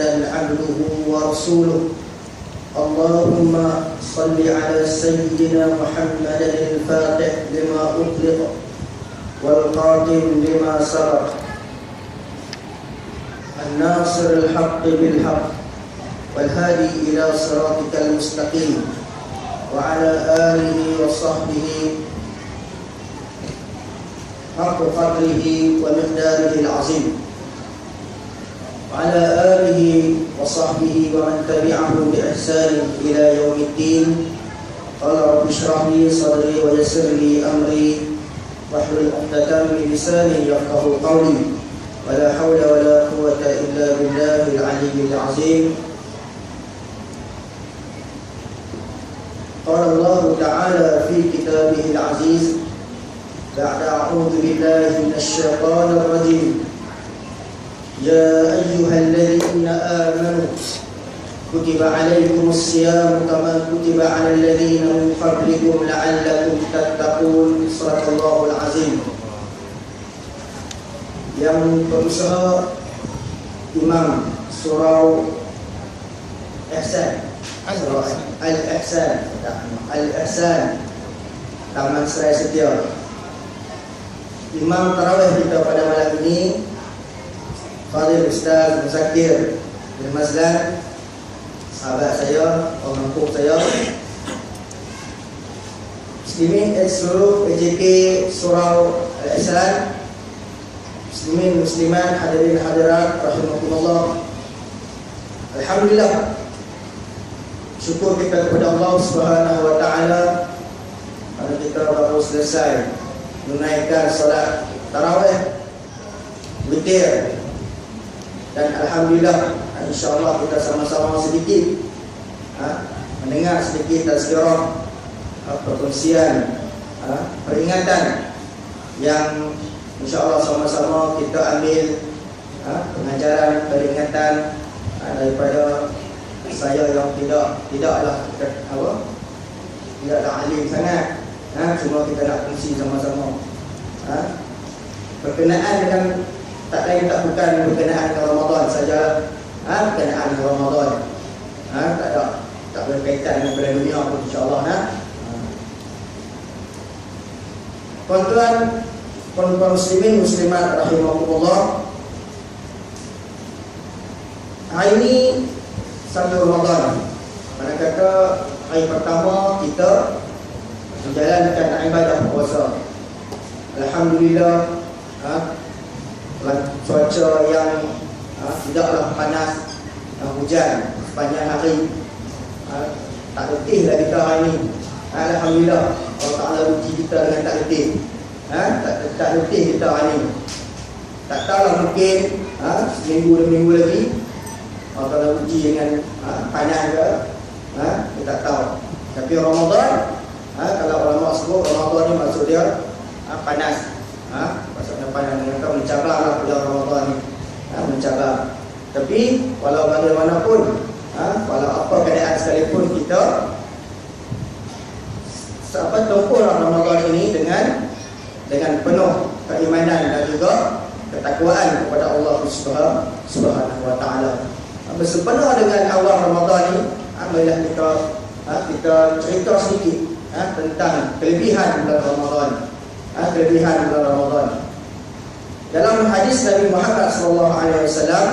عبده ورسوله اللهم صل على سيدنا محمد الفاتح لما أطلق والقاتم لما سبق الناصر الحق بالحق والهادي إلى صراطك المستقيم وعلى آله وصحبه حق قدره ومقداره العظيم وعلى آله وصحبه ومن تبعه بإحسان إلى يوم الدين. قال رب اشرح لي صدري ويسر لي أمري واحلل عقدة من لساني يفقهوا قولي ولا حول ولا قوة إلا بالله العلي العظيم. قال الله تعالى في كتابه العزيز بعد أعوذ بالله من الشيطان الرجيم يا أيها الذين آمنوا كتب عليكم الصيام كما كتب على الذين من قبلكم لعلكم تتقون. صدق الله العظيم. Yang berusaha Imam Surau Ihsan, Surau Al-Ihsan, Al-Ihsan Taman Seraya Setia. Imam Tarawih kita pada malam ini Fadil Ustaz Muzakir bin Mazlan, sahabat saya, pemangku saya, Muslimin seluruh PJK Surau Al-Ihsan, Muslimin Muslimat, hadirin hadirat rahimakumullah. Alhamdulillah, syukur kita kepada Allah Subhanahu wa taala kerana kita baru selesai menunaikan solat tarawih witir. Dan alhamdulillah, insya-Allah kita sama-sama sedikit mendengar sedikit tazkirah, perkongsian, peringatan yang insya-Allah sama-sama kita ambil pengajaran, peringatan daripada saya yang tidaklah alim sangat, cuma kita nak kongsi sama-sama berkenaan dengan tak lain tak bukan berkenaan dengan Ramadan saja, berkenaan dengan Ramadan, tak berkaitan dengan perang dunia pun insya-Allah. Tuan-tuan muslimin muslimat rahimakumullah, hari ini 1 Ramadan, mana kata hari pertama kita menjalankan ibadah puasa. Alhamdulillah, cuaca yang tidaklah panas, hujan sepanjang hari, tak letih lah kita hari ini. Alhamdulillah, Allah Ta'ala uji kita dengan tak letih, tak letih kita hari ini. Tak tahulah mungkin seminggu demi minggu lagi Allah Ta'ala uji dengan panas ke, kita tak tahu. Tapi Ramadan, kalau ulama sebut Ramadan ni maksud dia panas. Maksudnya panas dengan kau mencabarlah bulan Ramadan ni, mencabar. Tapi walau bagaimanapun, walau apa keadaan sekalipun, kita tempuhlah Ramadan ini dengan penuh keimanan dan juga ketakwaan kepada Allah Subhanahu wa taala. Bersepenuh dengan awal Ramadan ini, marilah kita cerita sedikit tentang kelebihan bulan Ramadan. Kelebihan bulan Ramadan. Dalam hadis Nabi Muhammad sallallahu alaihi wasallam,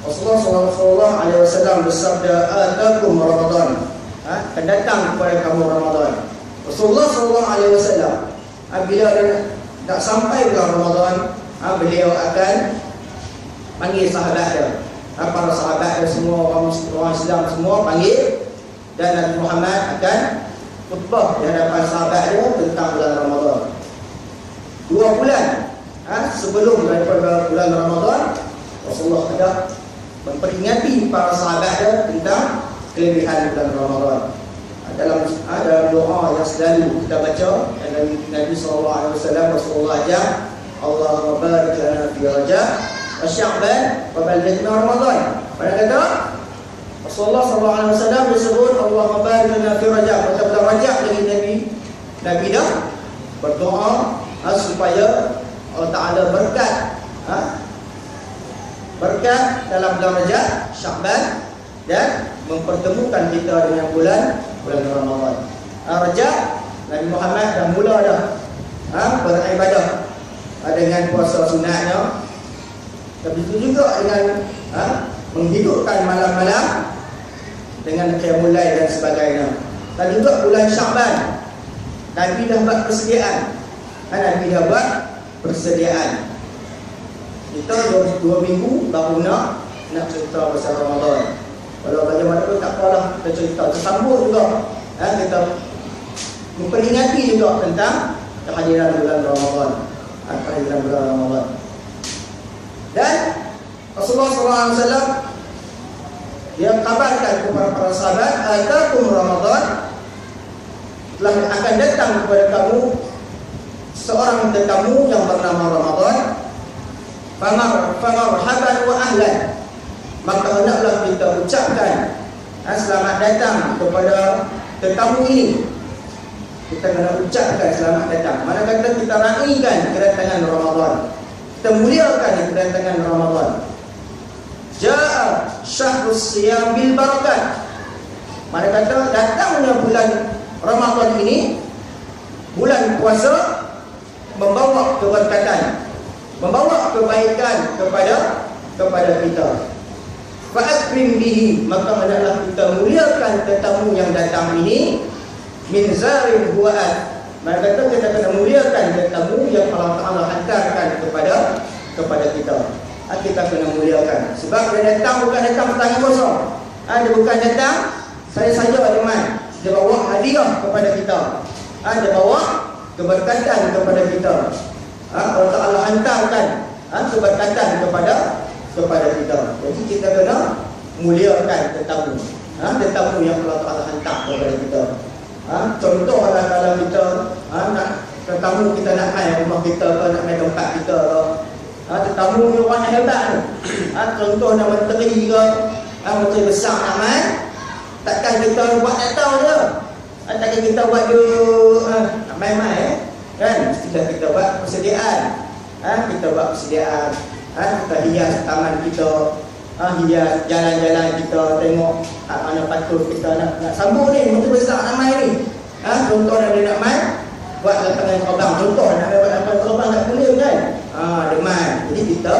Rasulullah sallallahu alaihi wasallam bersabda, "Atakum Ramadan." Akan datang kepada kamu Ramadan. Rasulullah sallallahu alaihi wasallam bila nak sampai bulan Ramadan, beliau akan panggil sahabat dia, para sahabat dia semua, orang Islam semua panggil, dan Nabi Muhammad akan khutbah di hadapan sahabat dia tentang bulan Ramadan. 2 bulan sebelum daripada bulan Ramadan, Rasulullah ada memperingati para sahabat dia tentang kelebihan bulan Ramadan. Dalam doa yang selalu kita baca, Nabi SAW, Rasulullah ajar, Allahumma barik lana fi Rajab wa Sya'ban wa ballighna Ramadan. Pada kata Rasulullah SAW disebut Allahumma barik lana fi Rajab, pada bulan Rajab lagi Nabi dah berdoa supaya Allah Ta'ala berkat berkat dalam bulan Rajab, Sya'ban, dan mempertemukan kita dengan bulan Ramadan. Rajab, Nabi Muhammad dah mula dah beribadah dengan puasa sunatnya. Tapi itu juga dengan menghidupkan malam-malam dengan qiyamul lail dan sebagainya. Dan juga bulan Sya'ban, Nabi dah buat persediaan. Nabi dah buat persediaan. Kita 2 minggu baru nak cerita pasal Ramadan. Kalau bagaimana pun tak apalah, kita cerita, tersambut juga. Kita memperingati juga tentang kehadiran bulan Ramadan. Kehadiran bulan Ramadan. Dan Rasulullah SAW dia kabarkan kepada para sahabat, atakum Ramadan, telah akan datang kepada kamu seorang tetamu yang bernama Ramadan. Famarhaban wa ahlan, maka hendaklah kita ucapkan selamat datang kepada tetamu ini. Kita kena ucapkan selamat datang. Mana kata kita raikan kedatangan Ramadan, kita muliakan kedatangan Ramadan. Ja'a syahrus siyam bil barakat, mana kata datangnya bulan Ramadan ini, bulan puasa, membawa keberkatan, membawa kebaikan kepada kita. Fa'akrim bihi, maka hendaklah kita muliakan tetamu yang datang ini. Min zaril huwa'at, maka kata kita kena muliakan tetamu yang Allah Ta'ala hantarkan kepada kita. Kita kena muliakan. Sebab dia datang bukan datang tangan kosong. Dia bukan datang saya saja teman. Dia bawa hadiah kepada kita. Dia bawa keberkatan kepada kita. Allah Ta'ala hantarkan keberkatan kepada kita. Jadi kita kena muliakan tetamu. Tetamu yang Allah Ta'ala hantar kepada kita. Contohlah kalau kita nak tetamu, kita nak main rumah kita ke, nak main tempat kita ke, tetamu ni orang yang hebat ni, contoh nak menteri ke, menteri besar nak main, takkan kita buat tak tahu je, takkan kita buat dia nak main-main kan. Mestilah kita buat persediaan. Kita buat persediaan, kita hias taman kita, hias jalan-jalan kita, tengok mana patut kita nak sambung ni, menteri besar nak main ni. Contoh dia nak main, buat lapangan terbang. Contoh nak buat lapangan terbang tak boleh kan. Dia main. Jadi kita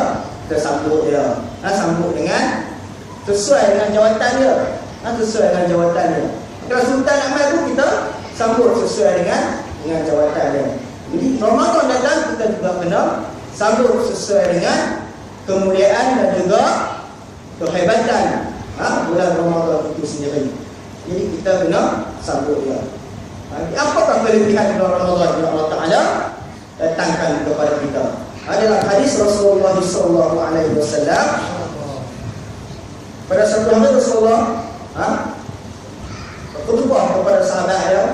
sambut dia. Sambut dengan sesuai dengan jawatan dia. Sesuai dengan jawatan dia. Kalau sultan nak main tu, kita sambut sesuai dengan jawatan dia. Jadi Ramadan datang, kita juga kena sambut sesuai dengan kemuliaan dan juga kehebatan bulan Ramadan itu sendiri. Jadi kita kena sambut dia. Apakah kelebihan bulan Ramadan yang Allah Ta'ala datangkan kepada kita? Dalam hadis Rasulullah SAW, pada satu hari Rasulullah berkhutbah kepada sahabat dia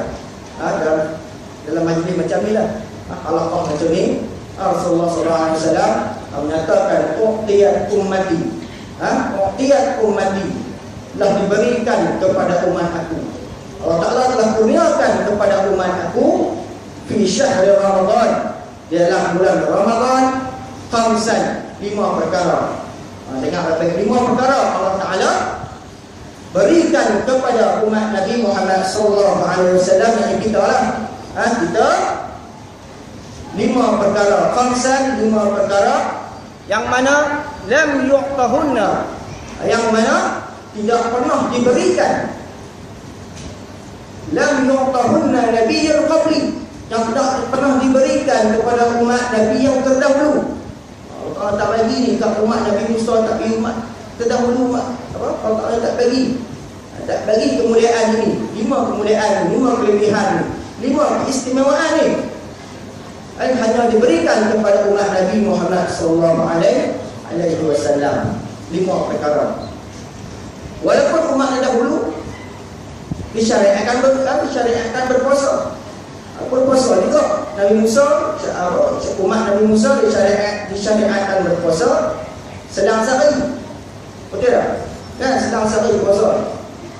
dalam majlis macam ni lah, halaqah macam ni. Rasulullah SAW menyatakan, uqtiyat ummati, uqtiyat ummati, telah diberikan kepada umat aku. Allah Ta'ala telah kurniakan kepada umat aku fi syahr Ramadan, dalam bulan Ramadan, khamsan, 5 perkara. Dengar apa 5 perkara Allah Ta'ala berikan kepada umat Nabi Muhammad SAW, yang kita lah. Kita 5 perkara, khamsan, 5 perkara yang mana lam yu'tahunna, yang mana tidak pernah diberikan, lam yu'tahunna nabiyyun qabli, yang tidak pernah diberikan kepada umat Nabi yang terdahulu. Allah tak bagi ni kat umat Nabi Musa, tak bagi umat terdahulu. Allah Ta'ala tak bagi kemuliaan ini. 5 kemuliaan, 5 kelebihan, 5 keistimewaan ni hanya diberikan kepada umat Nabi Muhammad SAW. 5 perkara. Walaupun umat dahulu disyariatkan berpuasa. Berpuasa juga. Nabi Musa, umat Nabi Musa disyariatkan berpuasa sedang sehari. Betul tak? Kan sedang sehari puasa.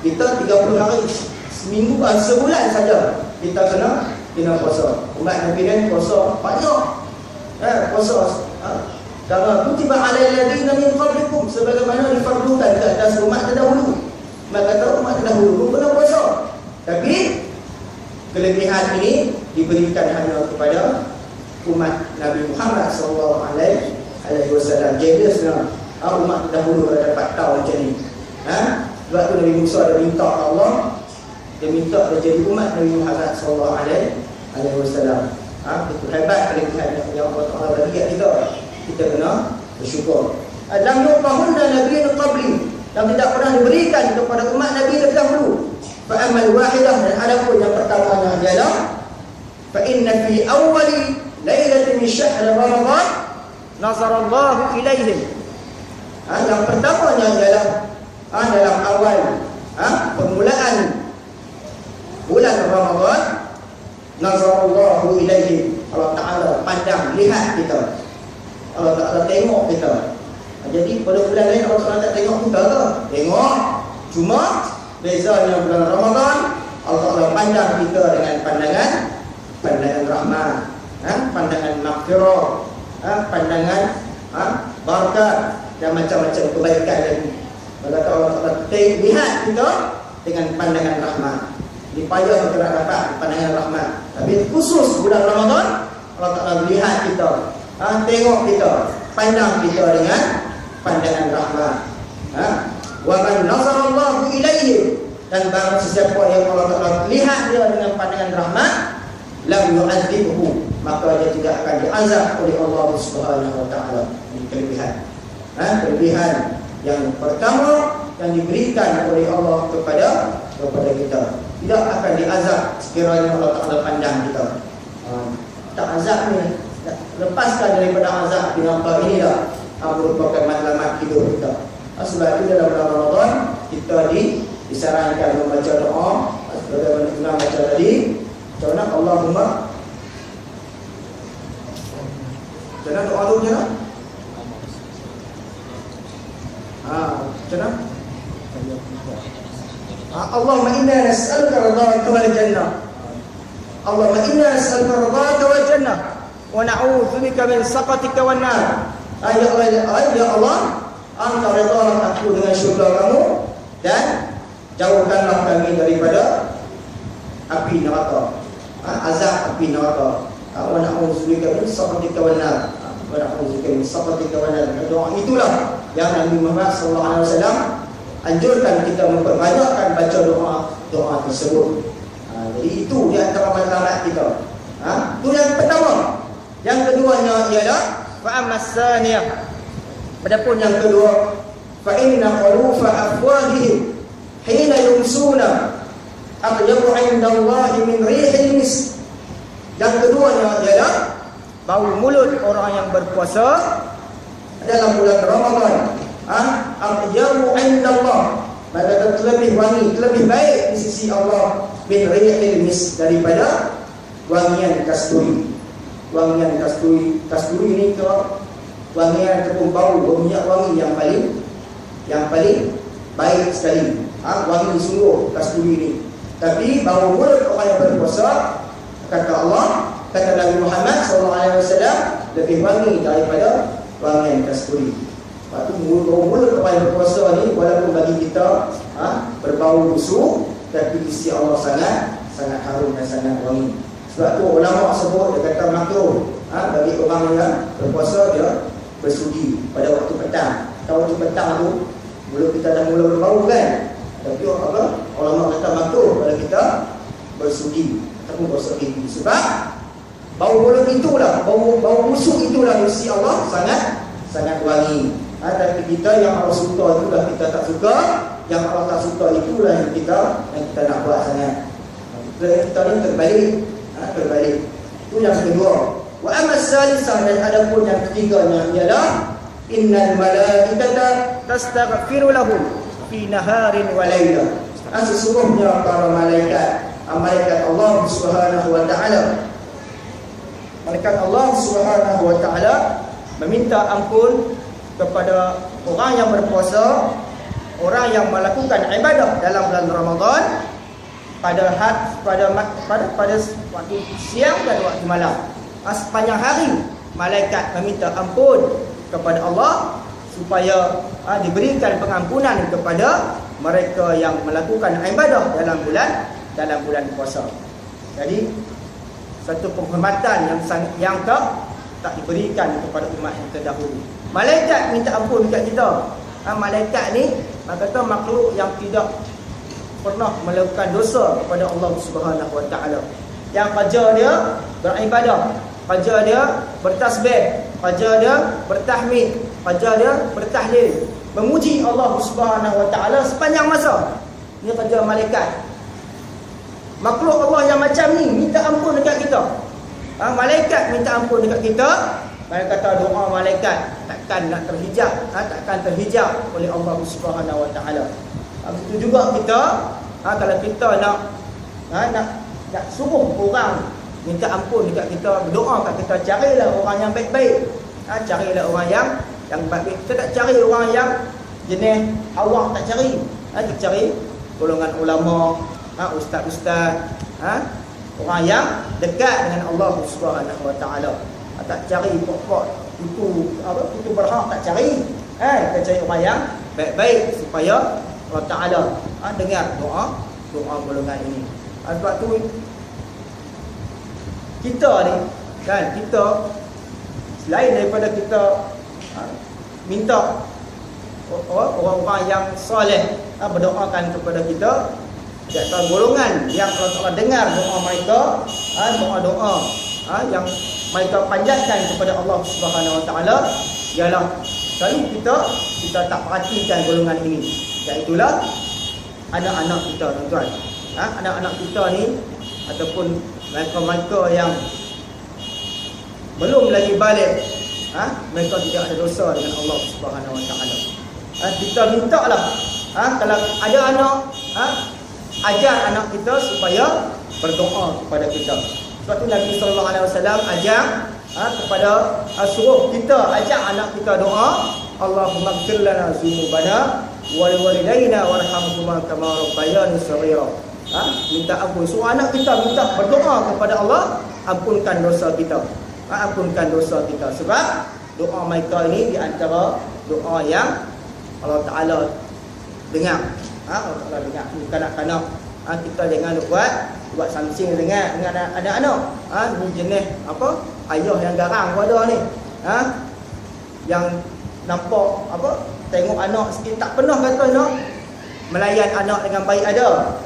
Kita 30 hari, seminggu, sebulan saja kita kena puasa. Umat Nabi kan puasa banyak. Puasa. Karena kutiba alal ladina min qablikum diberikan hanya kepada umat Nabi Muhammad sallallahu alaihi wasallam. Jadi sebenarnya umat dahulu dah dapat tahu macam ni. Sebab tu Nabi Musa ada minta ke Allah, dia minta dia jadi umat Nabi Muhammad sallallahu alaihi wasallam. Itu hebat kelebihan yang Allah Taala bagi kat kita. Kita kena bersyukur. Lam yuqahunna nabiyyin qabli, yang tidak pernah diberikan kepada umat Nabi lebih dahulu. Fa amal wahidah, dan adapun yang pertamanya ialah fa inna fi awwali lailatin min syahr Ramadan nazara Allah ilaihim. Yang pertamanya ialah dalam awal permulaan bulan Ramadan, nazara Allah ilaihim, Allah Taala pandang, lihat kita, Allah Taala tengok kita. Jadi pada bulan lain Allah Taala tak tengok kita ke? Tengok. Cuma bezanya bulan Ramadan, Allah Taala pandang kita dengan pandangan rahmat, pandangan maghfirah, pandangan barakah dan macam-macam kebaikan lagi. Maka Allah Taala lihat kita dengan pandangan rahmat. Dipayah kita nak dapat pandangan rahmat. Tapi khusus bulan Ramadan, Allah Taala lihat kita, tengok kita, pandang kita dengan pandangan rahmat. Wa man nazarallahu ilaihi, dan barang sesiapa yang Allah Taala lihat dia dengan pandangan rahmat, lam yu'adzibhu, maka dia tidak akan diazab oleh Allah Subhanahu wa taala. Ini kelebihan. Kelebihan yang pertama yang diberikan oleh Allah kepada kita. Tidak akan diazab sekiranya Allah Taala pandang kita. Tak azab ni, lepaskan daripada azab dengan apa inilah merupakan matlamat hidup kita. Sebab itu dalam bulan Ramadan kita disarankan membaca doa sebagaimana kita baca tadi. Macam mana? Allahumma, macam mana doa tu macam mana? Macam mana? Allahumma inna nas'aluka ridhaka wal jannah. Allahumma inna nas'aluka ridhaka wal jannah wa na'udzubika min sakhatika wan nar. Ya Allah, Engkau redha aku dengan syurga kamu, dan jauhkanlah kami daripada api neraka, azab api neraka. Wa na'udzubika min sakhatika wan nar. Wa na'udzubika min sakhatika wan nar. Doa itulah yang Nabi Muhammad sallallahu alaihi wasallam anjurkan kita memperbanyakkan baca doa tersebut. Jadi itu di antara matlamat kita. Itu yang pertama. Yang keduanya ialah fa ammas-saniyah. Adapun yang kedua, fa inna qalufa afwahihim hina yumsuna atyabu 'inda Allah min rihil misk. Yang keduanya ialah bau mulut orang yang berpuasa dalam bulan Ramadan, atyabu 'inda Allah, maka lebih wangi, lebih baik di sisi Allah, min rihil misk, daripada wangian kasturi. Wangian kasturi ini wangian ataupun bau minyak wangi yang paling baik sekali. Wangi sungguh kasturi ini. Tapi bau mulut orang yang berpuasa, kata Allah, kata Nabi Muhammad SAW, lebih wangi daripada wangian kasturi. Lepas tu bau mulut orang yang berpuasa ni, walaupun bagi kita berbau busuk, tapi di sisi Allah sangat harum dan sangat wangi. Sebab tu ulama sebut, dia kata makruh bagi orang yang berpuasa dia bersudi pada waktu petang. Kalau waktu petang tu mulut kita dah mula berbau kan. Tapi ulama kata makruh pada kita bersudi ataupun puasa gigi. Sebab bau mulut itulah, bau busuk itulah di sisi Allah sangat wangi. Tapi kita yang Allah suka itulah kita tak suka, yang Allah tak suka itulah yang kita nak buat sangat. Kita ni terbalik. Itu yang kedua. Wa amma salisah, dan adapun yang ketiganya ialah innal malaikata tastaghfiru lahum fi naharin wa lailah. Sesungguhnya para malaikat Allah Subhanahu wa taala, malaikat Allah Subhanahu wa taala meminta ampun kepada orang yang berpuasa, orang yang melakukan ibadah dalam bulan Ramadan pada waktu siang dan waktu malam. Sepanjang hari malaikat meminta ampun kepada Allah supaya diberikan pengampunan kepada mereka yang melakukan ibadah dalam bulan puasa. Jadi satu penghormatan yang tak diberikan kepada umat yang terdahulu. Malaikat minta ampun dekat kita. Malaikat ni kata makhluk yang tidak pernah melakukan dosa kepada Allah Subhanahu Wa Taala. Yang kerja dia beribadah, kerja dia bertasbih, kerja dia bertahmid, kerja dia bertahlil, memuji Allah Subhanahu Wa Taala sepanjang masa. Ini kerja malaikat. Makhluk Allah yang macam ni minta ampun dekat kita. Malaikat minta ampun dekat kita. Mereka kata doa malaikat takkan nak terhijab, takkan terhijab oleh Allah Subhanahu Wa Taala. Begitu juga kita, kalau kita nak suruh orang minta ampun dekat kita, berdoa kat kita, carilah orang yang baik-baik. Carilah orang yang baik-baik. Kita tak cari orang yang jenis awak tak cari. Kita cari golongan ulama, ustaz-ustaz, orang yang dekat dengan Allah Subhanahu Wa Taala. Tak cari pokok itu berhak, tak cari. Kita cari orang yang baik-baik supaya Allah Taala dengar doa golongan ini. Sebab tu kita ni kan, kita selain daripada kita minta orang-orang yang soleh berdoakan kepada kita, iaitu golongan yang Allah Taala dengar doa mereka, doa-doa yang mereka panjatkan kepada Allah Subhanahu Wa Taala, ialah selalu kita tak perhatikan golongan ini, iaitulah anak-anak kita, tuan-tuan. Anak-anak kita ni ataupun mereka yang belum lagi balik, mereka tidak ada dosa dengan Allah Subhanahu Wa Taala. Kita mintalah, kalau ada anak, ajar anak kita supaya berdoa kepada kita. Sebab tu Nabi sallallahu alaihi wasallam ajar kepada suruh kita ajak anak kita doa, Allahumma ighfir lana dzunubana wal walidayna warhamhuma kama rabbayani shaghira. Minta ampun. Suruh anak kita minta berdoa kepada Allah, ampunkan dosa kita. Ampunkan dosa kita. Sebab doa mereka ini di antara doa yang Allah Taala dengar. Allah Taala dengar. Kanak-kanak kita jangan buat samsing dengan anak-anak. Ni jenis ayah yang garang pun ada ni. Yang nampak tengok anak sikit tak pernah kata nak melayan anak dengan baik ada.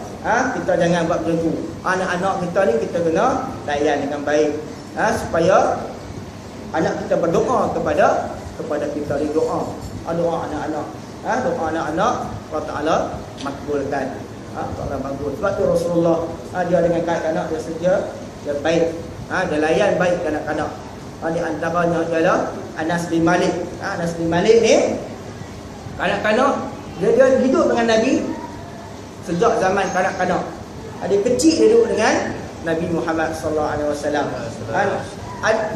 Kita jangan buat macam tu. Anak-anak kita ni kita kena layan dengan baik. Supaya anak kita berdoa kepada kita di doa. Doa anak-anak. Doa anak-anak Allah Taala makbulkan. Allah bagus. Sebab tu Rasulullah dia dengan kanak-kanak dia sedia, dia baik. Dia layan baik kanak-kanak. Di antaranya ialah Anas bin Malik. Anas bin Malik ni kanak-kanak dia hidup dengan Nabi sejak zaman kanak-kanak. Dia kecil dia duduk dengan Nabi Muhammad sallallahu alaihi wasallam.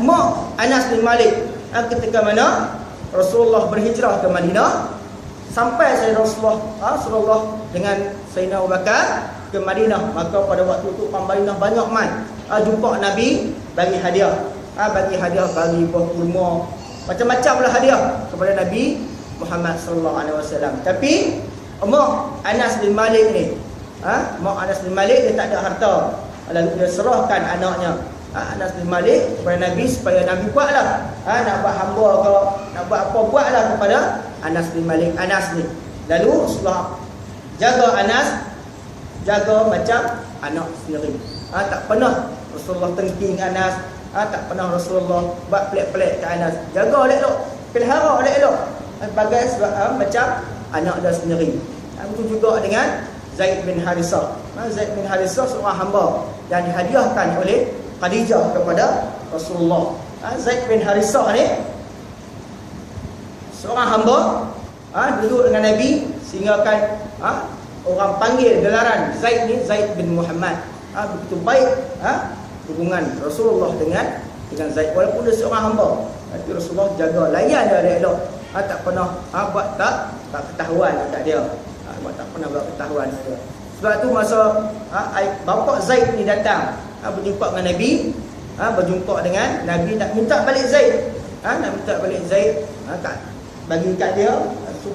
Mak Anas bin Malik ketika mana Rasulullah berhijrah ke Madinah, sampai Rasulullah dengan Sayyidina Abu Bakar ke Madinah, maka pada waktu itu Madinah banyak jumpa Nabi bagi hadiah. Bagi buah kurma, macam-macamlah hadiah kepada Nabi Muhammad sallallahu alaihi wasallam. Tapi mak Anas bin Malik ni, mak Anas bin Malik dia tak ada harta. Lalu dia serahkan anaknya Anas bin Malik kepada Nabi supaya Nabi buatlah, nak buat hamba ke, nak buat apa, buatlah kepada Anas bin Malik. Anas ni lalu Rasulullah jaga Anas, jaga macam anak sendiri. Tak pernah Rasulullah tengking Anas, tak pernah Rasulullah buat pelik-pelik ke Anas. Jaga elok-elok, pelihara elok-elok, bagai macam anak dia sendiri. Begitu juga dengan Zaid bin Harithah. Zaid bin Harithah seorang hamba yang dihadiahkan oleh Khadijah kepada Rasulullah. Zaid bin Harithah ni seorang hamba, duduk dengan Nabi sehingga kan orang panggil gelaran Zaid ni Zaid bin Muhammad. Begitu baik hubungan Rasulullah dengan Zaid, walaupun dia seorang hamba. Tapi Rasulullah jaga, layan dia elok. Tak pernah buat tak ketahuan dekat dia. Tak pernah buat ketahuan dia. Sebab tu masa bapa Zaid ni datang berjumpa dengan Nabi, berjumpa dengan Nabi nak minta balik Zaid. Nak minta balik Zaid, bagi kat dia,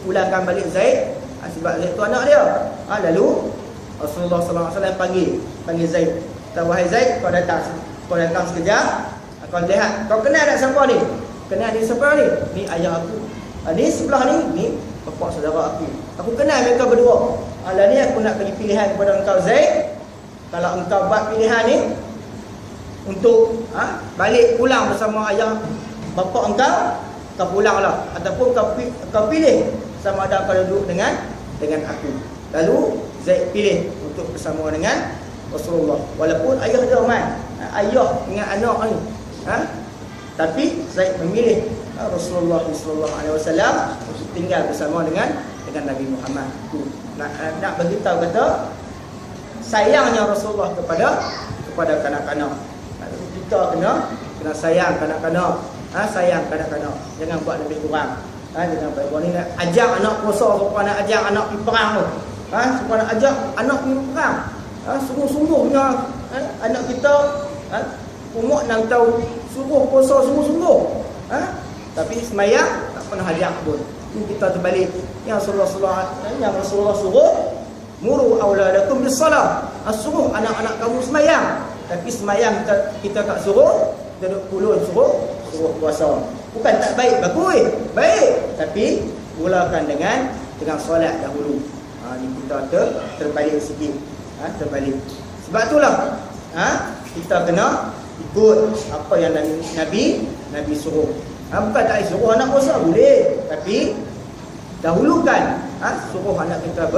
pulangkan balik Zaid, sebab Zaid tu anak dia. Lalu Rasulullah sallallahu alaihi wasallam panggil Zaid. Kata, wahai Zaid, kau datang Kau datang sekejap, kau lihat, kau kenal tak siapa ni? Kenal ni siapa ni? Ni ayah aku. Ni sebelah ni bapa saudara aku. Aku kenal mereka berdua. Lah ni aku nak bagi pilihan kepada engkau Zaid. Kalau engkau buat pilihan ni untuk balik pulang bersama ayah bapa engkau, kau pulanglah. Ataupun kau pilih sama ada kau duduk dengan aku. Lalu Zaid pilih untuk bersama dengan Rasulullah. Walaupun ayah dia aman, ayah dengan anak ni, tapi Zaid memilih Rasulullah sallallahu alaihi wasallam untuk tinggal bersama dengan Nabi Muhammad. Nak beritahu kata sayangnya Rasulullah kepada kanak-kanak. Kita kena sayang kanak-kanak. Sayang kanak-kanak. Jangan buat lebih kurang. Jangan buat ni nak ajak anak puasa, supaya nak ajak anak pergi perang tu. Supaya nak ajak anak pergi perang. Sungguh-sungguhnya anak kita umur 6 tahun suruh puasa sungguh-sungguh. Tapi semayang tak pernah ajak pun. Ini kita terbalik. Yang Rasulullah suruh muru auladakum bis-salah. Suruh anak-anak kamu semayang. Tapi semayang kita tak suruh, kita duduk pulun suruh puasa. Bukan tak baik, bagus. Baik, tapi mulakan dengan solat dahulu. Ni kita terbalik sikit. Terbalik. Sebab itulah kita kena ikut apa yang Nabi suruh. Bukan tak suruh anak puasa, boleh, tapi dahulukan suruh anak kita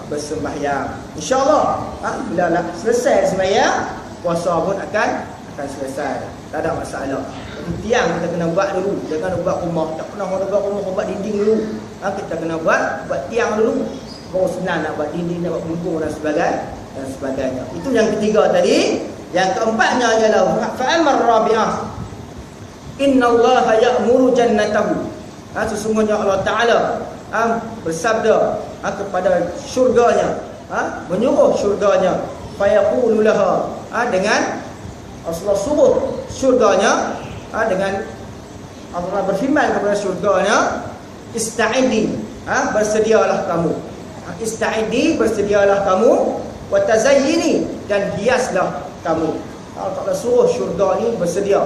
bersembahyang. InsyaAllah bila nak selesai sembahyang, puasa pun akan selesai. Tak ada masalah. Tapi tiang kita kena buat dulu. Jangan buat rumah. Tak pernah orang buat rumah, buat dinding dulu. Kita kena buat tiang dulu. Baru senang nak buat dinding, nak buat punggung dan sebagainya. Itu yang ketiga tadi. Yang keempatnya ialah fa'amar rabi'ah. Innallaha ya'muru jannatahu. Sesungguhnya Allah Ta'ala bersabda kepada syurganya, menyuruh syurganya, fayaqulu laha, dengan Rasulullah suruh syurganya, dengan Allah berfirman kepada syurganya, ista'idi, bersedialah kamu. Ista'idi, bersedialah kamu, wa tazayyini, dan hiaslah kamu. Allah Ta'ala suruh syurga ni bersedia.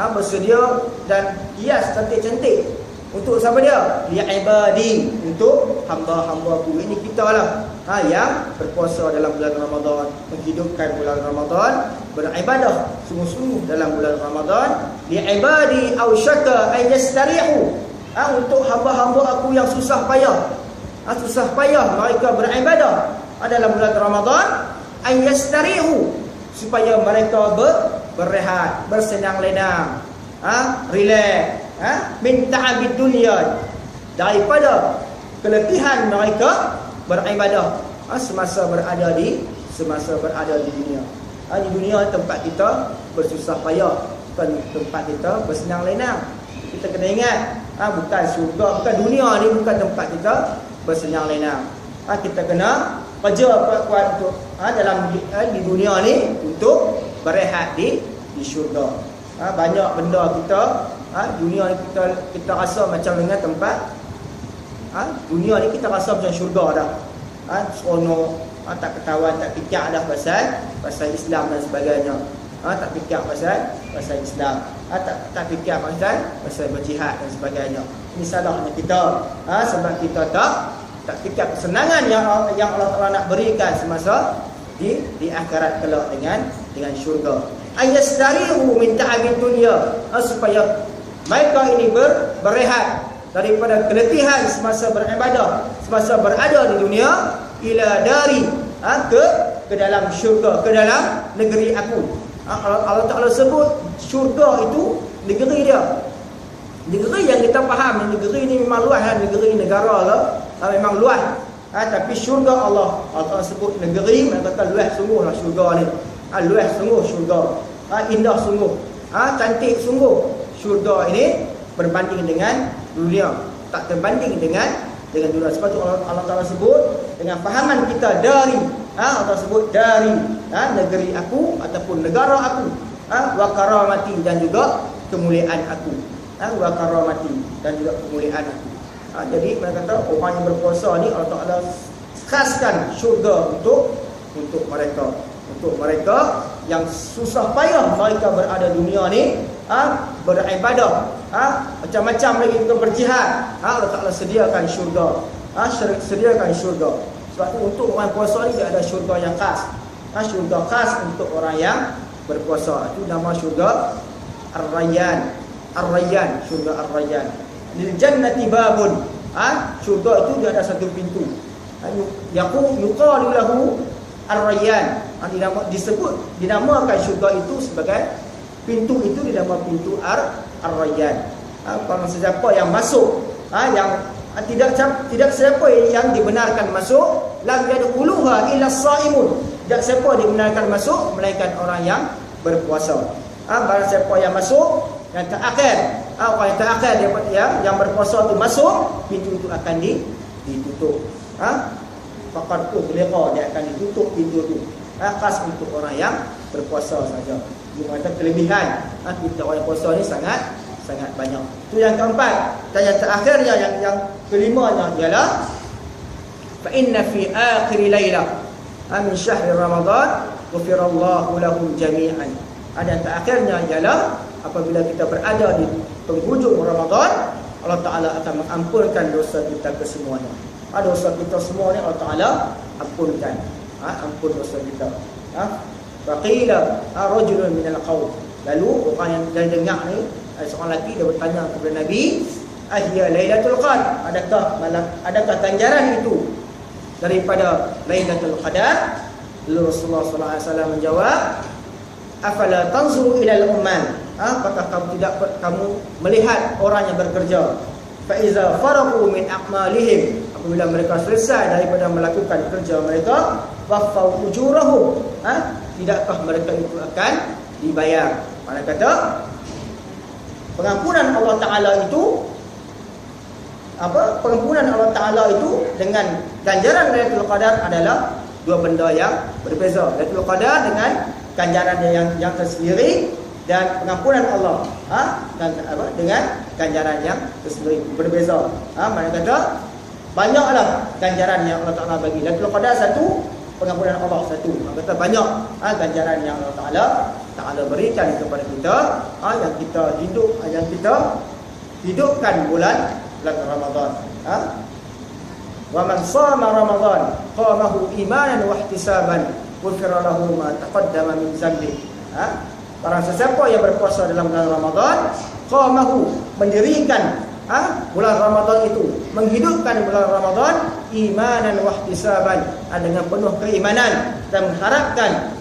Bersedia dan hias cantik-cantik. Untuk siapa dia? Li'ibadi, untuk hamba-hambaku. Ini kita lah yang berpuasa dalam bulan Ramadan, menghidupkan bulan Ramadan, beribadah sungguh-sungguh dalam bulan Ramadan. Li'ibadi aw syaka ay yastarihu, untuk hamba-hamba aku yang susah payah. Susah payah mereka beribadah dalam bulan Ramadan, ay yastarihu, supaya mereka berehat, bersenang-lenang, relax, min ta'abid dunia, daripada keletihan mereka beribadah semasa berada di dunia. Di dunia tempat kita bersusah payah, bukan tempat kita bersenang-lenang. Kita kena ingat, bukan syurga, bukan dunia ni, bukan tempat kita bersenang-lenang. Kita kena kerja kuat-kuat untuk di dunia ni untuk berehat di syurga. Banyak benda kita dunia ni kita rasa macam dengan tempat dunia ni kita rasa macam syurga dah. Seronok, tak ketahuan, tak fikir dah pasal Islam dan sebagainya. Tak fikir pasal Islam, tak fikir pasal berjihad dan sebagainya. Ini salahnya kita, sebab kita tak fikir kesenangan yang Allah Ta'ala nak berikan semasa di akhirat kelak dengan syurga. Ayastarihu min ta'abid dunya, supaya mereka ini berehat daripada keletihan semasa beribadah, semasa berada di dunia, ila dari, ke dalam syurga, ke dalam negeri aku. Allah Ta'ala sebut syurga itu negeri dia. Negeri yang kita faham, negeri ni memang luas, negeri negara lah, memang luas. Tapi syurga Allah Ta'ala sebut negeri, mereka kata luas sungguh lah syurga ni. Luas sungguh syurga, indah sungguh, cantik sungguh syurga ini, berbanding dengan dunia, tak terbanding dengan dunia. Sebab itu Allah Ta'ala sebut dengan fahaman kita dari, Allah sebut dari negeri aku ataupun negara aku, wa karamati, dan juga kemuliaan aku, wa karamati, dan juga kemuliaan aku. Jadi mereka kata orang yang berpuasa ni Allah Ta'ala khaskan syurga untuk mereka yang susah payah mereka berada dunia ni, beribadah, macam-macam lagi kita berjihad, Allah Ta'ala sediakan syurga, sediakan syurga. Sebab tu untuk orang puasa ni dia ada syurga yang khas, syurga khas untuk orang yang berpuasa. Itu nama syurga Ar-Rayyan. Ar-Rayyan, syurga Ar-Rayyan. Lil jannati babun, syurga itu dia ada satu pintu. Yuqalu lahu Ar-Rayyan. Dinamakan syurga itu sebagai pintu itu, dinamakan pintu Ar-Rayyan. Kalau sesiapa yang masuk, yang tidak siapa yang dibenarkan masuk, lam yadkhuluha illa as-saimun. Tidak siapa dibenarkan masuk melainkan orang yang berpuasa. Barang siapa yang masuk yang terakhir, orang yang terakhir yang berpuasa itu masuk, pintu itu akan ditutup. Faqad ughliqa, dia akan ditutup pintu itu. Khas untuk orang yang berpuasa saja. Dia ada kelebihan. Kita orang puasa ni sangat banyak. Itu yang keempat. Dan yang terakhirnya, yang kelimanya ialah fa inna fi akhir lailah min syahr Ramadan ghufirallahu lahum jami'an. Yang terakhirnya ialah apabila kita berada di penghujung Ramadan, Allah Ta'ala akan mengampunkan dosa kita kesemuanya. Dosa kita semua ni Allah Ta'ala ampunkan. Ampun dosa kita. Faqila rajulun minal qaum. Lalu orang yang dengar ni, seorang lelaki dia bertanya kepada Nabi, ahya Lailatul Qadar, adakah ganjaran itu daripada Lailatul Qadar? Lalu Rasulullah sallallahu alaihi wasallam menjawab, afala tanzuru ila al-ummal, apakah kamu melihat orang yang bekerja, fa iza faraqu min a'malihim, apabila mereka selesai daripada melakukan kerja mereka, waffau ujurahum, tidakkah mereka itu akan dibayar? Mana kata pengampunan Allah Ta'ala itu, pengampunan Allah Ta'ala itu dengan ganjaran Lailatul Qadar adalah dua benda yang berbeza. Lailatul Qadar dengan ganjarannya yang tersendiri, dan pengampunan Allah dengan ganjaran yang tersendiri berbeza. Mana kata banyaklah ganjaran yang Allah Ta'ala bagi. Lailatul Qadar satu, pengampunan Allah satu. Kata banyak ganjaran yang Allah Ta'ala berikan kepada kita, yang kita hidupkan bulan Ramadan. Wa man shama Ramadan qamahu imanan wa ihtisaban ghufira lahu ma taqaddama min dzambi. Barang sesiapa yang berpuasa dalam bulan Ramadan, qamahu, mendirikan bulan Ramadan itu, menghidupkan bulan Ramadan imanan wa ihtisaban, dengan penuh keimanan dan mengharapkan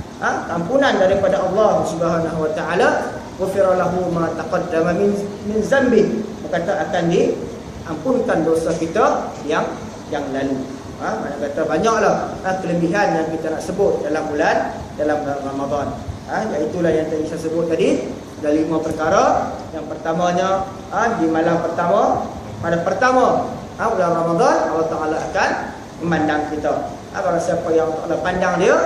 ampunan daripada Allah Subhanahu wa taala, ghufira lahu ma taqaddama min dzambi, maka akan diampunkan dosa kita yang lalu. Mana kata banyaklah kelebihan yang kita nak sebut dalam bulan Ramadan. Iaitulah yang tadi saya sebut tadi, ada 5 perkara. Yang pertamanya, di malam pertama, pada pertama bulan Ramadan, Allah Ta'ala akan memandang kita. Barang siapa yang Allah pandang dia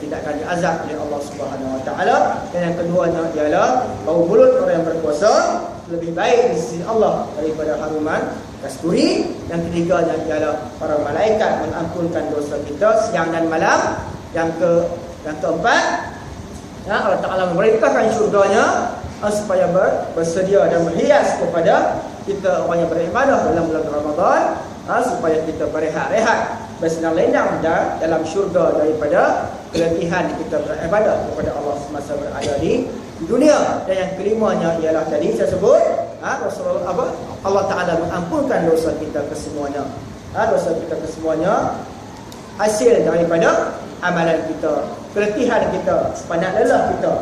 tidak akan diazab oleh Allah Subhanahu Wa Ta'ala. Dan yang keduanya ialah bau mulut orang yang berpuasa lebih baik di sisi Allah daripada haruman kasturi. Yang ketiganya ialah para malaikat mengampunkan dosa kita siang dan malam. Yang keempat, Allah Ta'ala memerintahkan syurganya supaya bersedia dan berhias kepada kita orang yang beribadah dalam bulan Ramadan, supaya kita berehat-rehat, bersenang-lenang dalam syurga daripada kelebihan kita beribadah kepada Allah semasa berada di dunia. Dan yang kelimanya ialah tadi saya sebut, Allah Ta'ala mengampunkan dosa kita kesemuanya. Dosa kita kesemuanya hasil daripada amalan kita, keletihan kita, sepanjang lelah kita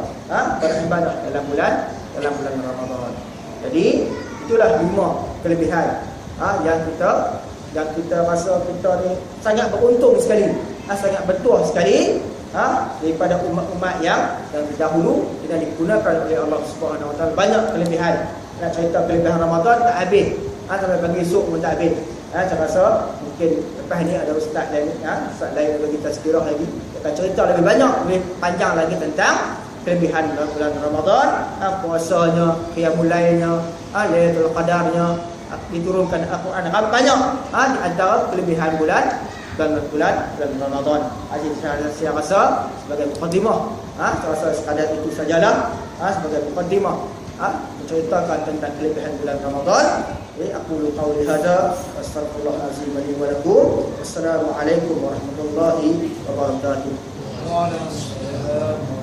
beribadah dalam bulan Ramadan. Jadi itulah 5 kelebihan yang kita rasa kita ni sangat beruntung sekali, sangat bertuah sekali daripada umat-umat yang terdahulu, dan digunakan oleh Allah Subhanahu Wa Taala. Banyak kelebihan. Nak cerita kelebihan Ramadan tak habis, sampai pagi esok pun tak habis. Saya rasa mungkin lepas ni ada ustaz lain, ustaz lain bagi kita sekirah lagi, akan cerita lebih banyak, lebih panjang lagi tentang kelebihan bulan Ramadan, puasanya, qiyamul lailnya, Lailatul Qadarnya, diturunkan Al-Quran. Banyak di antara kelebihan bulan bulan Ramadan. Saya rasa sebagai mukaddimah, saya rasa sekadar itu sajalah, sebagai mukaddimah, menceritakan tentang kelebihan bulan Ramadan. Aku qauli hadza astaghfirullahalazim li wa lakum. Wassalamualaikum warahmatullahi wabarakatuh. Waalaikumsalam.